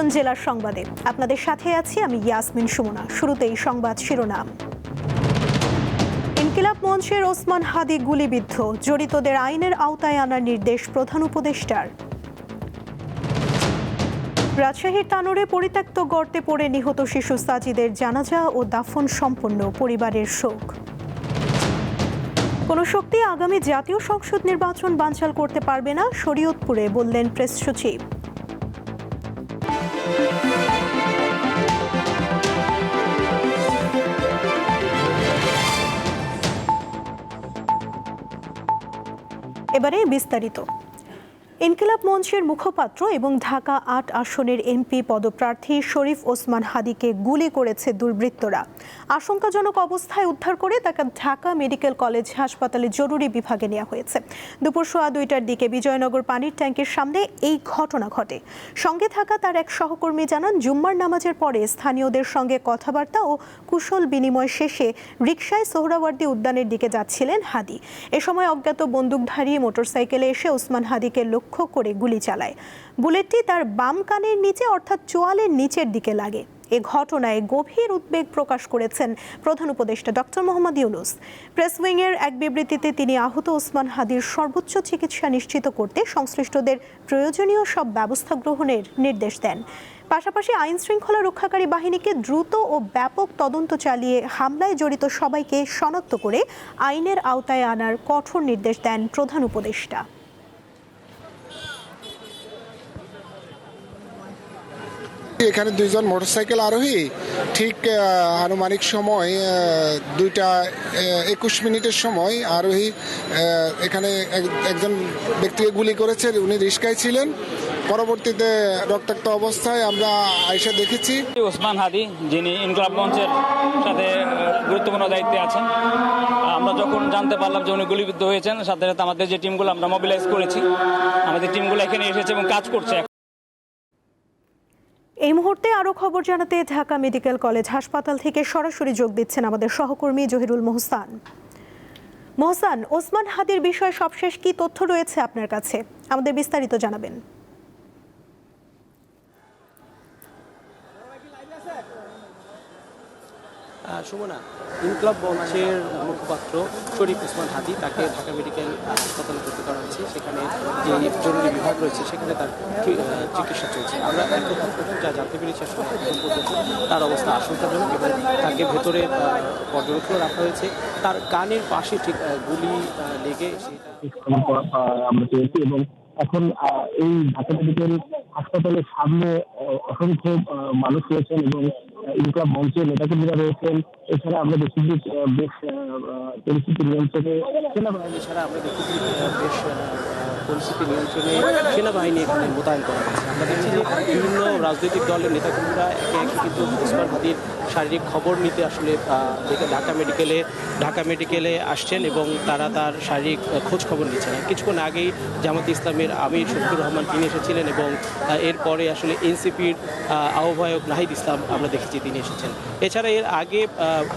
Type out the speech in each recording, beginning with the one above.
আমন্ত্রণ জেলার সংবাদে। আপনাদের সাথে আছি আমি ইয়াসমিন সুমনা। শুরুতেই সংবাদ শিরোনাম। ইনকিলাব মঞ্চের ওসমান হাদি গুলিবিদ্ধ, জড়িতদের আইনের আওতায় আনার নির্দেশ প্রধান উপদেষ্টার। রাজশাহীর তানোরে পরিত্যক্ত গর্তে পড়ে নিহত শিশু সাজিদের জানাজা ও দাফন সম্পন্ন, পরিবারের শোক। কোনো শক্তি আগামী জাতীয় সংসদ নির্বাচন বানচাল করতে পারবে না, শরীয়তপুরে বললেন প্রেস সচিব। এবারে বিস্তারিত। ইনকিলাব মঞ্চের মুখপাত্র এবং ঢাকা ৮ আসনের এমপি পদপ্রার্থী শরীফ ওসমান হাদিকে গুলি করেছে দুর্বৃত্তরা। আশঙ্কাজনক অবস্থায় উদ্ধার করে তাকে ঢাকা মেডিকেল কলেজ হাসপাতালে জরুরি বিভাগে নেওয়া হয়েছে। দুপুর 2:15টার দিকে বিজয়নগর পানির ট্যাঙ্কের সামনে এই ঘটনা ঘটে। সঙ্গে থাকা তার এক সহকর্মী জানান, জুম্মার নামাজের পরে স্থানীয়দের সঙ্গে কথাবার্তা ও কুশল বিনিময় শেষে রিকশায় সোহরাওয়ার্দী উদ্যানের দিকে যাচ্ছিলেন হাদি। এ সময় অজ্ঞাত বন্দুকধারী মোটরসাইকেলে এসে ওসমান হাদিকে লক্ষ্য করে গুলি চালায়। বুলেটটি তার বাম কানের নিচে অর্থাৎ চোয়ালের নিচের দিকে লাগে। এ ঘটনায় গভীর উদ্বেগ প্রকাশ করেছেন প্রধান উপদেষ্টা ডক্টর মোহাম্মদ ইউনূস। প্রেস উইংয়ের এক বিবৃতিতে তিনি আহত ওসমান হাদির সর্বোচ্চ চিকিৎসা নিশ্চিত করতে সংশ্লিষ্টদের প্রয়োজনীয় সব ব্যবস্থা গ্রহণের নির্দেশ দেন। পাশাপাশি আইন শৃঙ্খলা রক্ষাকারী বাহিনীকে দ্রুত ও ব্যাপক তদন্ত চালিয়ে হামলায় জড়িত সবাইকে শনাক্ত করে আইনের আওতায় আনার কঠোর নির্দেশ দেন প্রধান উপদেষ্টা। এখানে দুইজন মোটরসাইকেল আরোহী ঠিক আনুমানিক সময় 2:21 সময় আরোহী এখানে একজন ব্যক্তিকে গুলি করেছে। উনি রিস্কায় ছিলেন। পরবর্তীতে রক্তাক্ত অবস্থায় আমরা আয়েশা দেখেছি। ওসমান হাদি, যিনি ইনকিলাব মঞ্চের সাথে গুরুত্বপূর্ণ দায়িত্বে আছেন, আমরা যখন জানতে পারলাম যে উনি গুলিবিদ্ধ হয়েছেন, সাথে সাথে আমাদের যে টিমগুলো আমরা মোবিলাইজ করেছি, আমাদের টিমগুলো এখানে এসেছে এবং কাজ করছে। এই মুহূর্তে আরো খবর জানাতে ঢাকা মেডিকেল কলেজ হাসপাতাল থেকে সরাসরি যোগ দিচ্ছেন আমাদের সহকর্মী জহিরুল মোহসান। মোহসান, ওসমান হাদির বিষয়ে সবশেষ কি তথ্য রয়েছে আপনার কাছে? আমাদের বিস্তারিত জানাবেন। সুমনা, ইনকিলাব মঞ্চের মুখপাত্র শরীফ ওসমান হাদি, তাকে ঢাকা মেডিকেল হাসপাতালে ভর্তি করা হয়েছে। সেখানে যে জরুরি বিভাগ রয়েছে সেখানে তার চিকিৎসা চলছে। আমরা এখন যা জানতে পেরেছি আসলে তার অবস্থা আশঙ্কাজনক এবং তাকে ভেতরে পর্যবেক্ষণে রাখা হয়েছে। তার কানের পাশে ঠিক গুলি লেগে আমরা পেয়েছি এবং এখন এই ঢাকা মেডিকেল হাসপাতালের সামনে অসংখ্য মানুষ রয়েছেন এবং ইনকিলাব মঞ্চের নেতাকর্মীরা রয়েছেন। এছাড়া আমরা দেখি যে বেশ পরিস্থিতি নিয়ন্ত্রণে সেনাবাহিনী সেনাবাহিনী এখানে মোতায়েন করা হয়েছে। আমরা দেখছি যে বিভিন্ন রাজনৈতিক দলের নেতাকর্মীরা একে একে কিন্তু ওসমান হাদির শারীরিক খবর নিতে আসলে ঢাকা মেডিকেলে আসছেন এবং তারা তার শারীরিক খোঁজ খবর নিচ্ছেন। কিছুক্ষণ আগেই জামাতে ইসলামের আমির শফিকুর রহমান তিনি এসেছিলেন এবং এরপরে আসলে এনসিপির আহ্বায়ক নাহিদ ইসলাম আমরা দেখেছি তিনি এসেছেন। এছাড়া এর আগে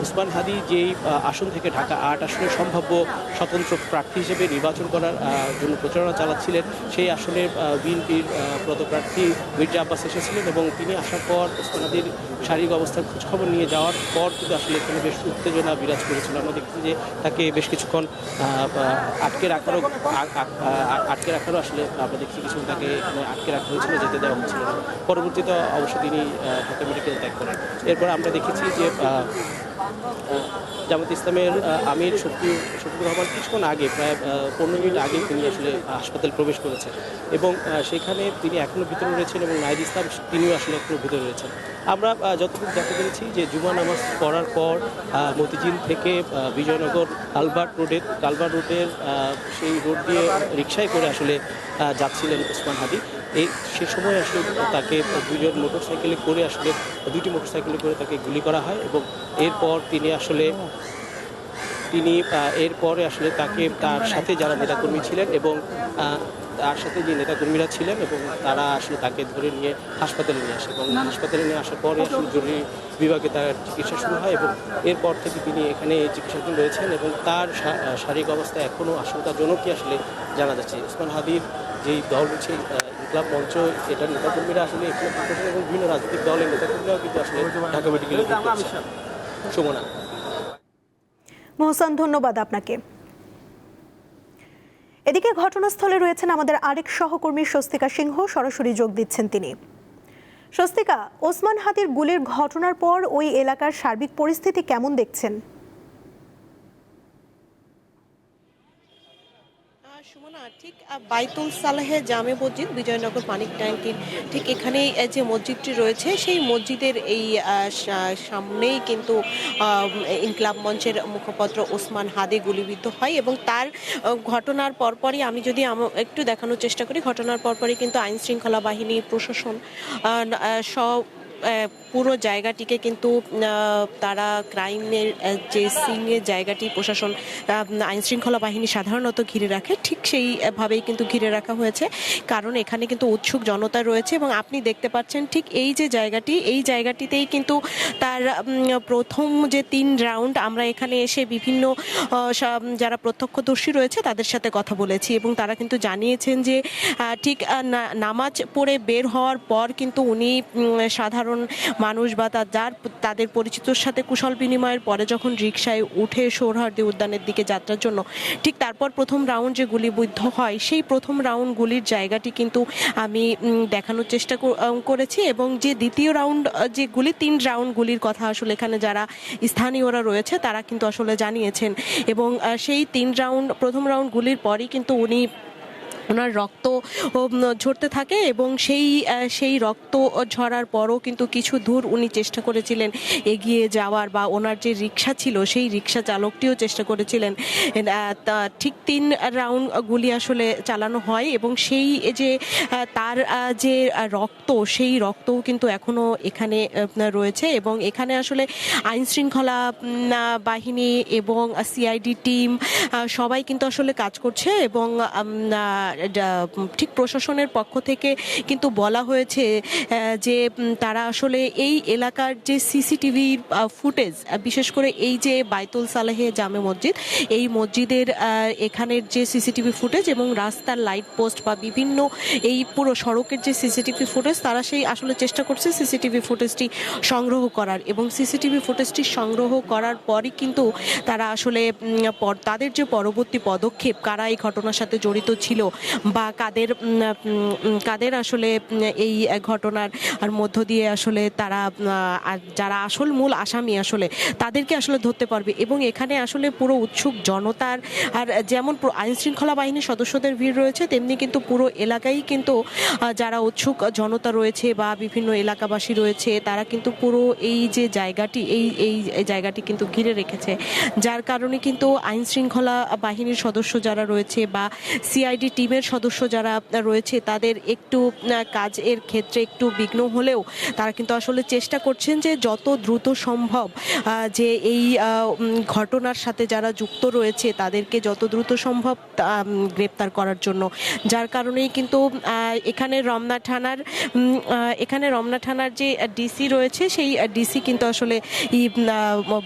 ওসমান হাদি যেই আসন থেকে ঢাকা ৮ আসনের সম্ভাব্য স্বতন্ত্র প্রার্থী হিসেবে নির্বাচন করার জন্য প্রচারণা চালাচ্ছিলেন, সেই আসনে বিএনপির পদপ্রার্থী মির্জা আব্বাস এসেছিলেন এবং তিনি আসার পর ওসমান হাদির শারীরিক অবস্থার খোঁজখবর নিয়ে যাওয়ার পর কিন্তু আসলে এখানে বেশ উত্তেজনা বিরাজ করেছিল। আমরা দেখছি যে তাকে বেশ কিছুক্ষণ আটকে রাখারও আসলে আমরা দেখছি কিছু তাকে আটকে রাখা হয়েছিল, যেতে দেওয়া হচ্ছিল না। পরবর্তীতে অবশ্য তিনি ঢাকা মেডিকেল ত্যাগ করেন। এরপর আমরা দেখেছি যে জামাত ইসলামের আমির শফিকুর রহমান কিছুক্ষণ আগে প্রায় 15 মিনিট আগে তিনি আসলে হাসপাতাল প্রবেশ করেছেন এবং সেখানে তিনি এখনও ভিতরে রয়েছেন এবং নাহিদ ইসলাম তিনিও আসলে এখনও ভিতরে রয়েছেন। আমরা যতটুকু জানতে পেরেছি যে জুমা নামাজ পড়ার পর মতিঝিল থেকে বিজয়নগর কালভার্ট রোডের সেই রোড দিয়ে রিকশায় করে আসলে যাচ্ছিলেন ওসমান হাদি। সে সময় আসলে তাকে দুইটি মোটরসাইকেলে করে তাকে গুলি করা হয় এবং এরপর এরপরে আসলে তাকে তার সাথে যারা নেতাকর্মী ছিলেন এবং তার সাথে যে নেতাকর্মীরা ছিলেন এবং তারা আসলে তাকে ধরে নিয়ে হাসপাতালে নিয়ে আসে এবং হাসপাতালে নিয়ে আসার পরে আসলে জরুরি বিভাগে তার চিকিৎসা শুরু হয় এবং এরপর থেকে তিনি এখানে চিকিৎসাধীন রয়েছেন এবং তার শারীরিক অবস্থা এখনও আশঙ্কাজনকই আসলে জানা যাচ্ছে। ওসমান হাদির যেই দল রয়েছে ইনকলাব মঞ্চ এটার নেতাকর্মীরা আসলে এখানে প্রশাসন এবং বিভিন্ন রাজনৈতিক দলের নেতাকর্মীরাও কিন্তু আসলে ঢাকা মেডিকেলে সুমনা। মোহসান, ধন্যবাদ আপনাকে। এদিকে ঘটনাস্থলে রয়েছেন আমাদের আরেক সহকর্মী স্বস্তিকা সিংহ, সরাসরি যোগ দিচ্ছেন তিনি। স্বস্তিকা, ওসমান হাদির গুলির ঘটনার পর ওই এলাকার সার্বিক পরিস্থিতি কেমন দেখছেন? সুমনা, ঠিক বাইতুল সালেহে জামে মসজিদ, বিজয়নগর মানিক ট্যাঙ্কির ঠিক এখানেই যে মসজিদটি রয়েছে, সেই মসজিদের এই সামনেই কিন্তু ইনকিলাব মঞ্চের মুখপাত্র ওসমান হাদি গুলিবিদ্ধ হয় এবং তার ঘটনার পরপরই আমি যদি একটু দেখানোর চেষ্টা করি, ঘটনার পরপরই কিন্তু আইন শৃঙ্খলা বাহিনী, প্রশাসন সব পুরো জায়গাটিকে কিন্তু তারা ক্রাইমের যে সিনের জায়গাটি প্রশাসন, আইন শৃঙ্খলা বাহিনী সাধারণত ঘিরে রাখে, ঠিক সেইভাবেই কিন্তু ঘিরে রাখা হয়েছে। কারণ এখানে কিন্তু উৎসুক জনতা রয়েছে এবং আপনি দেখতে পাচ্ছেন ঠিক এই যে জায়গাটি, এই জায়গাটিতেই কিন্তু তার প্রথম যে 3 রাউন্ড আমরা এখানে এসে বিভিন্ন যারা প্রত্যক্ষদর্শী রয়েছে তাদের সাথে কথা বলেছি এবং তারা কিন্তু জানিয়েছেন যে ঠিক নামাজ পড়ে বের হওয়ার পর কিন্তু উনি সাধারণ মানুষ বা তাদের পরিচিতর সাথে কুশল বিনিময়ের পরে যখন রিকশায় উঠে সোহরাওয়ার্দী উদ্যানের দিকে যাত্রার জন্য, ঠিক তারপর প্রথম রাউন্ড যে গুলিবিদ্ধ হয়, সেই প্রথম রাউন্ড গুলির জায়গাটি কিন্তু আমি দেখানোর চেষ্টা করেছি এবং যে দ্বিতীয় রাউন্ড যে গুলি, 3 রাউন্ড গুলির কথা আসলে এখানে যারা স্থানীয়রা রয়েছে তারা কিন্তু আসলে জানিয়েছেন এবং সেই 3 রাউন্ড, প্রথম রাউন্ড গুলির পরই কিন্তু ওনার রক্ত ঝরতে থাকে এবং সেই রক্ত ঝরার পরও কিন্তু কিছু দূর উনি চেষ্টা করেছিলেন এগিয়ে যাওয়ার, বা ওনার যে রিক্সা ছিল সেই রিক্সা চালকটিও চেষ্টা করেছিলেন। ঠিক 3 রাউন্ড গুলি আসলে চালানো হয় এবং সেই যে তার যে রক্ত, সেই রক্তও কিন্তু এখনো এখানে রয়েছে এবং এখানে আসলে আইন শৃঙ্খলা বাহিনী এবং সিআইডি টিম সবাই কিন্তু আসলে কাজ করছে এবং ঠিক প্রশাসনের পক্ষ থেকে কিন্তু বলা হয়েছে যে তারা আসলে এই এলাকার যে সিসিটিভি ফুটেজ, বিশেষ করে এই যে বাইতুল সালেহে জামে মসজিদ, এই মসজিদের এখানের যে সিসিটিভি ফুটেজ এবং রাস্তার লাইট পোস্ট বা বিভিন্ন এই পুরো সড়কের যে সিসিটিভি ফুটেজ, তারা সেই আসলে চেষ্টা করছে সিসিটিভি ফুটেজটি সংগ্রহ করার এবং সিসিটিভি ফুটেজটি সংগ্রহ করার পরই কিন্তু তারা আসলে তাদের যে পরবর্তী পদক্ষেপ, কারা এই ঘটনার সাথে জড়িত ছিল বা কাদের আসলে এই ঘটনার মধ্য দিয়ে আসলে তারা যারা আসল মূল আসামি আসলে তাদেরকে আসলে ধরতে পারবে এবং এখানে আসলে পুরো উৎসুক জনতার, আর যেমন আইন শৃঙ্খলা বাহিনীর সদস্যদের ভিড় রয়েছে তেমনি কিন্তু পুরো এলাকায় কিন্তু যারা উৎসুক জনতা রয়েছে বা বিভিন্ন এলাকাবাসী রয়েছে তারা কিন্তু পুরো এই যে জায়গাটি, এই জায়গাটি কিন্তু ঘিরে রেখেছে, যার কারণে কিন্তু আইন শৃঙ্খলা বাহিনীর সদস্য যারা রয়েছে বা সিআইডি টিমের সদস্য যারা রয়েছে তাদের একটু কাজের ক্ষেত্রে একটু বিঘ্ন হলেও তারা কিন্তু আসলে চেষ্টা করছেন যে যত দ্রুত সম্ভব যে এই ঘটনার সাথে যারা যুক্ত রয়েছে তাদেরকে যত দ্রুত সম্ভব গ্রেপ্তার করার জন্য, যার কারণেই কিন্তু এখানে রমনা থানার যে ডিসি রয়েছে সেই ডিসি কিন্তু আসলে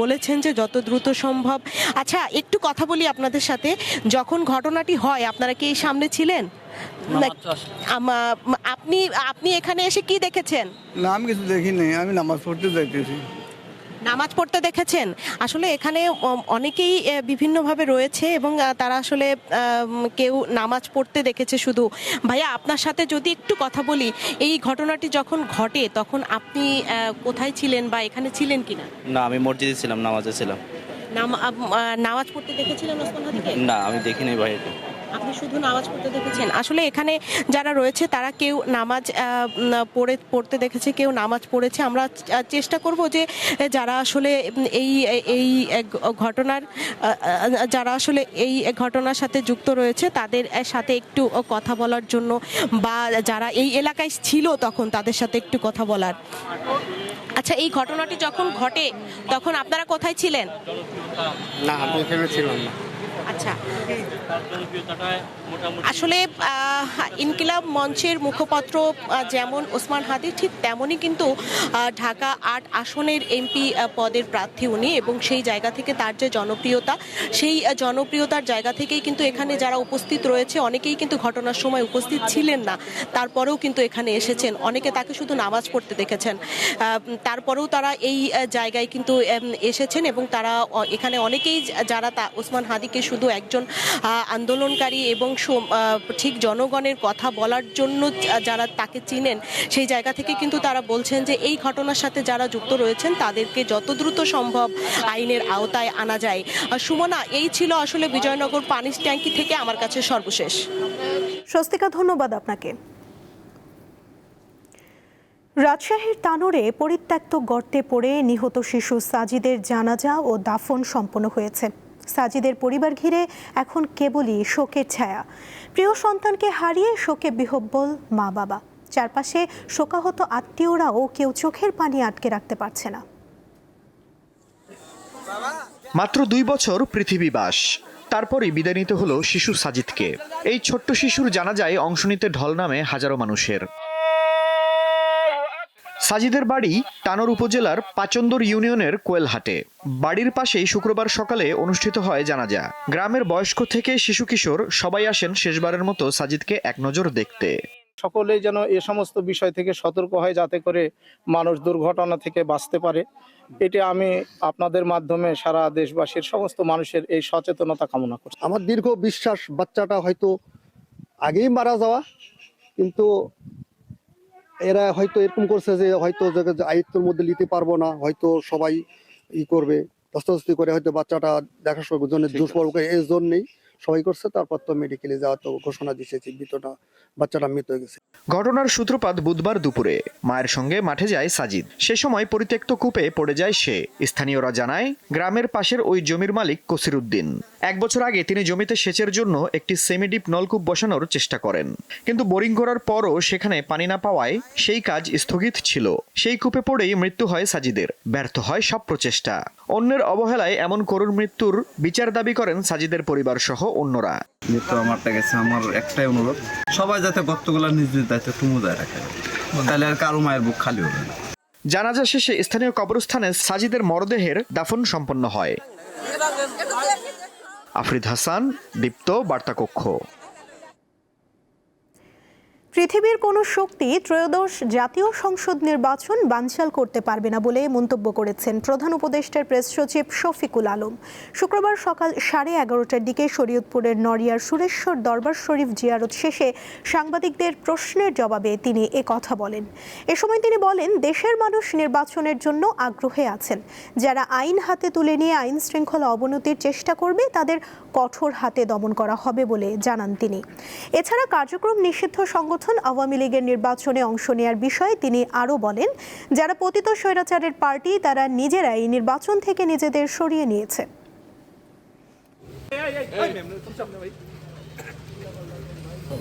বলেছেন যে যত দ্রুত সম্ভব। আচ্ছা, একটু কথা বলি আপনাদের সাথে, যখন ঘটনাটি হয় আপনারা কি সামনে ছিলেন? আপনি এখানে এসে কি দেখেছেন? না, আমি কিছু দেখিনি, আমি নামাজ পড়তে যাইতেছি। নামাজ পড়তে দেখেছেন? আসলে এখানে অনেকেই বিভিন্নভাবে রয়েছে এবং তারা আসলে কেউ নামাজ পড়তে দেখেছে শুধু। ভাইয়া, আপনার সাথে যদি একটু কথা বলি, এই ঘটনাটি যখন ঘটে তখন আপনি কোথায় ছিলেন বা এখানে ছিলেন কিনা? না, আমি মসজিদে ছিলাম, নামাজে ছিলাম। নামাজ পড়তে দেখেছিলেন ওসমান হাদিকে? না, আমি দেখিনি ভাই। আপনি শুধু নামাজ পড়তে দেখেছেন? আসলে এখানে যারা রয়েছে তারা কেউ নামাজ পড়তে দেখেছে, কেউ নামাজ পড়েছে। আমরা চেষ্টা করব যে যারা আসলে এই ঘটনার ঘটনার সাথে যুক্ত রয়েছে তাদের সাথে একটু কথা বলার জন্য, বা যারা এই এলাকায় ছিল তখন তাদের সাথে একটু কথা বলার। আচ্ছা, এই ঘটনাটি যখন ঘটে তখন আপনারা কোথায় ছিলেন? না, আমি এখানে ছিলাম না। আচ্ছা, আসলে ইনকিলাব মঞ্চের মুখপাত্র যেমন ওসমান হাদি, ঠিক তেমনই কিন্তু ঢাকা ৮ আসনের এমপি পদের প্রার্থী উনি, এবং সেই জায়গা থেকে তার যে জনপ্রিয়তা, সেই জনপ্রিয়তার জায়গা থেকেই কিন্তু এখানে যারা উপস্থিত রয়েছে অনেকেই কিন্তু ঘটনার সময় উপস্থিত ছিলেন না, তারপরেও কিন্তু এখানে এসেছেন। অনেকে তাকে শুধু নামাজ পড়তে দেখেছেন, তারপরেও তারা এই জায়গায় কিন্তু এসেছেন, এবং তারা এখানে অনেকেই যারা ওসমান হাদিকে শুধু একজন আন্দোলনকারী এবং ঠিক জনগণের কথা বলার জন্য যারা তাকে চিনেন, সেই জায়গা থেকে কিন্তু তারা বলছেন যে এই ঘটনার সাথে যারা যুক্ত রয়েছেন তাদেরকে যত দ্রুত সম্ভব আইনের আওতায় আনা যায়। সুমনা, এই ছিল আসলে বিজয়নগর পানি ট্যাঙ্কি থেকে আমার কাছে সর্বশেষ। স্বস্তিকা, ধন্যবাদ আপনাকে। রাজশাহীর তানোরে পরিত্যক্ত গর্তে পড়ে নিহত শিশু সাজিদের জানাজা ও দাফন সম্পন্ন হয়েছে। সাজিদের পরিবার ঘিরে এখন কেবলই শোকের ছায়া। প্রিয় সন্তানকে হারিয়ে শোকে বিহ্বল মা বাবা। চারপাশে শোকাহত আত্মীয়রাও কেউ চোখের পানি আটকে রাখতে পারছে না। মাত্র 2 বছর পৃথিবী বাস, তারপরই বিদায় নিতে হলো শিশু সাজিদকে। এই ছোট্ট শিশুর জানাজায় অংশ নিতে ঢল নামে হাজারো মানুষের। সাজিদের বাড়ি তানোর উপজেলার পাচন্দর ইউনিয়নের কোয়েলহাটে। বাড়ির পাশেই শুক্রবার সকালে অনুষ্ঠিত হয় জানাজা। গ্রামের বয়স্ক থেকে শিশু কিশোর সবাই আসেন শেষবারের মতো সাজিদকে এক নজর দেখতে। সকলেই যেন এ সমস্ত বিষয় থেকে সতর্ক হয়, যাতে করে মানুষ দুর্ঘটনা থেকে বাঁচতে পারে। এটা আমি আপনাদের মাধ্যমে সারা দেশবাসীর সমস্ত মানুষের এই সচেতনতা কামনা করছি। আমার দীর্ঘ বিশ্বাস বাচ্চাটা হয়তো আগেই মারা যাওয়া, কিন্তু এরা হয়তো এরকম করছে যে হয়তো আয়ত্তের মধ্যে নিতে পারবো না, হয়তো সবাই করবে, দস্তাদস্তি করে হয়তো বাচ্চাটা দেখাশোনার জন্য এই জন্যই সবাই করছে। তারপর তো মেডিকেলে যাওয়া তো ঘোষণা দিয়েছে, বাচ্চাটা মৃত হয়ে গেছে। ঘটনার সূত্রপাত বুধবার দুপুরে। মায়ের সঙ্গে মাঠে যায় সাজিদ। সে সময় পরিত্যক্ত কূপে পড়ে যায় সে। স্থানীয়রা জানায়, গ্রামের পাশের ওই জমির মালিক কসির উদ্দিন। 1 বছর আগে তিনি জমিতে সেচের জন্য একটি সেমিডিপ নলকূপ বসানোর চেষ্টা করেন, কিন্তু বোরিং করার পরও সেখানে পানি না পাওয়ায় সেই কাজ স্থগিত ছিল। সেই কূপে পড়েই মৃত্যু হয় সাজিদের। ব্যর্থ হয় সব প্রচেষ্টা। অন্যের অবহেলায় এমন করুণ মৃত্যুর বিচার দাবি করেন সাজিদের পরিবার সহ অন্যরা। মৃত্যু আমারটা গেছে, আমার একটাই অনুরোধ, সবাই যাতে গর্তগুলো নিজ নিজ দায়িত্ব তুমুদায় রাখে, তাহলে আর কারো মায়ের বুক খালি হবে না। জানাজা শেষে স্থানীয় কবরস্থানে সাজিদের মরদেহের দাফন সম্পন্ন হয়। আফরিদ হাসান, দীপ্ত, বার্তাকক্ষ। পৃথিবীর কোনো শক্তি ত্রয়োদশ জাতীয় সংসদ নির্বাচন বানচাল করতে পারবে না বলে মন্তব্য করেছেন প্রধান উপদেষ্টার প্রেস সচিব শফিকুল আলম। শুক্রবার সকাল 11:30টার দিকে শরীয়তপুরের নড়িয়ার সুরেশ্বর দরবার শরীফ জিয়ারত শেষে সাংবাদিকদের প্রশ্নের জবাবে তিনি কথা বলেন। এ সময় তিনি বলেন, দেশের মানুষ নির্বাচনের জন্য আগ্রহে আছেন। যারা আইন হাতে তুলে নিয়ে আইন শৃঙ্খলা অবনতির চেষ্টা করবে তাদের কঠোর হাতে দমন করা হবে বলে জানান তিনি। এছাড়া কার্যক্রম নিষিদ্ধ সংগঠন আওয়ামী লীগের নির্বাচনে অংশ নেওয়ার বিষয়ে তিনি আরও বলেন, যারা পতিত স্বৈরাচারের পার্টি তারা নিজেরাই নির্বাচন থেকে নিজেদের সরিয়ে নিয়েছে।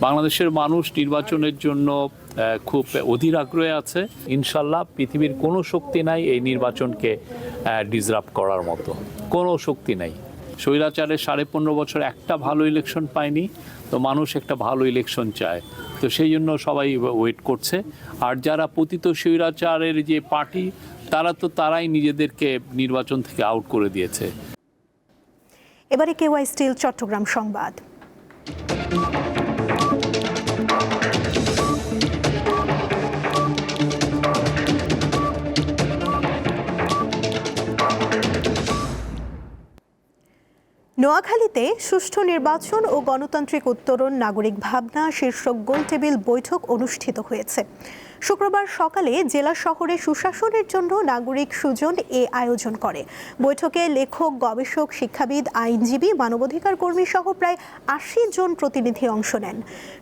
বাংলাদেশের মানুষ নির্বাচনের জন্য খুব অধীর আগ্রহে আছে। ইনশাল্লাহ পৃথিবীর কোনো শক্তি নাই এই নির্বাচনকে ডিসরাপ্ট করার মতো, কোনো শক্তি নাই। স্বৈরাচারের 15.5 বছর একটা ভালো ইলেকশন পায়নি, তো মানুষ একটা ভালো ইলেকশন চায়, তো সেই জন্য সবাই ওয়েট করছে। আর যারা পতিত স্বৈরাচারের যে পার্টি তারাই নিজেদেরকে নির্বাচন থেকে আউট করে দিয়েছে। এবারে কেওয়াই স্টিল চট্টগ্রাম সংবাদ। নোয়াখালীতে সুষ্ঠু নির্বাচন ও গণতান্ত্রিক উত্তরণ নাগরিক ভাবনা শীর্ষক গোলটেবিল বৈঠক অনুষ্ঠিত হয়েছে। শুক্রবার সকালে জেলা শহরে সুশাসনের জন্য নাগরিক সুজন আয়োজন করে। বৈঠকে লেখক, গবেষক, শিক্ষাবিদ, আইনজীবী, মানবাধিকার কর্মী সহ প্রায় 80 জন প্রতিনিধি অংশ নেন।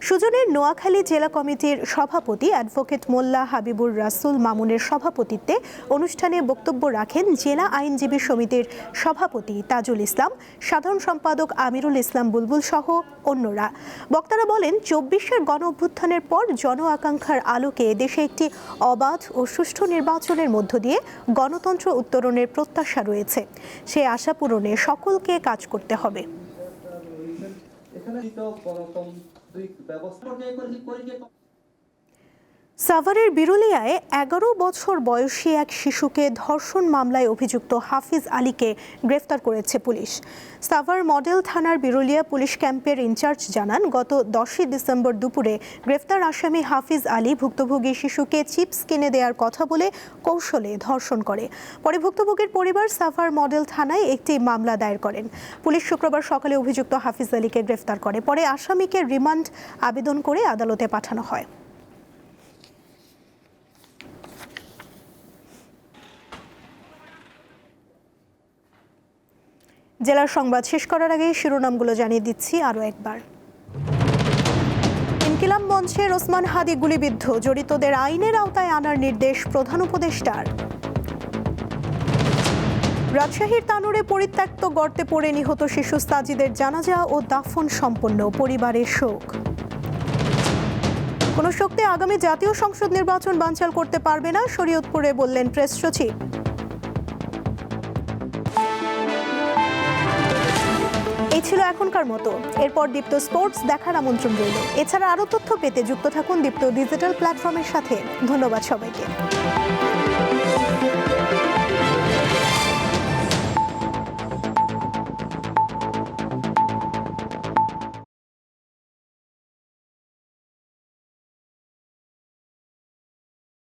সুজনের নোয়াখালী জেলা কমিটির সভাপতি অ্যাডভোকেট মোল্লা হাবিবুর রাসুল মামুনের সভাপতিত্বে অনুষ্ঠানে বক্তব্য রাখেন জেলা আইনজীবী সমিতির সভাপতি তাজুল ইসলাম, সাধারণ সম্পাদক আমিরুল ইসলাম বুলবুল সহ অন্যরা। বক্তারা বলেন, 24-এর গণ অভ্যুত্থানের পর জন আকাঙ্ক্ষার আলোকে দেশে একটি অবাধ ও সুষ্ঠু নির্বাচনের মধ্য দিয়ে গণতন্ত্র উত্তরণের প্রত্যাশা রয়েছে। সেই আশা পূরণে সকলকে কাজ করতে হবে। সাভারের বিরুলিয়ায় 11 বছর বয়সী এক শিশুকে ধর্ষণ মামলায় অভিযুক্ত হাফিজ আলীকে গ্রেফতার করেছে পুলিশ। সাভার মডেল থানার বিরুলিয়া পুলিশ ক্যাম্পের ইনচার্জ জানান, গত 10 ডিসেম্বর দুপুরে গ্রেফতার আসামি হাফিজ আলী ভুক্তভোগী শিশুকে চিপস কিনে দেওয়ার কথা বলে কৌশলে ধর্ষণ করে। পরে ভুক্তভোগীর পরিবার সাভার মডেল থানায় একটি মামলা দায়ের করেন। পুলিশ শুক্রবার সকালে অভিযুক্ত হাফিজ আলীকে গ্রেফতার করে। পরে আসামিকে রিমান্ড আবেদন করে আদালতে পাঠানো হয়। জেলার সংবাদ শেষ করার আগে শিরোনামগুলো জানিয়ে দিচ্ছি আরও একবার। ইনকিলাব মঞ্চের ওসমান হাদি গুলিবিদ্ধ, জড়িতদের আইনের আওতায় আনার নির্দেশ প্রধান উপদেষ্টার। রাজশাহীর তানোরে পরিত্যক্ত গর্তে পড়ে নিহত শিশু সাজিদের জানাজা ও দাফন সম্পন্ন, পরিবারের শোক। কোনো শক্তি আগামী জাতীয় সংসদ নির্বাচন বানচাল করতে পারবে না, শরীয়তপুরে বললেন প্রেস সচিব। এই ছিল এখনকার মতো। এরপর দীপ্ত স্পোর্টস দেখার আমন্ত্রণ রইল। এছাড়া আরও তথ্য পেতে যুক্ত থাকুন দীপ্ত ডিজিটাল প্ল্যাটফর্মের সাথে। ধন্যবাদ সবাইকে।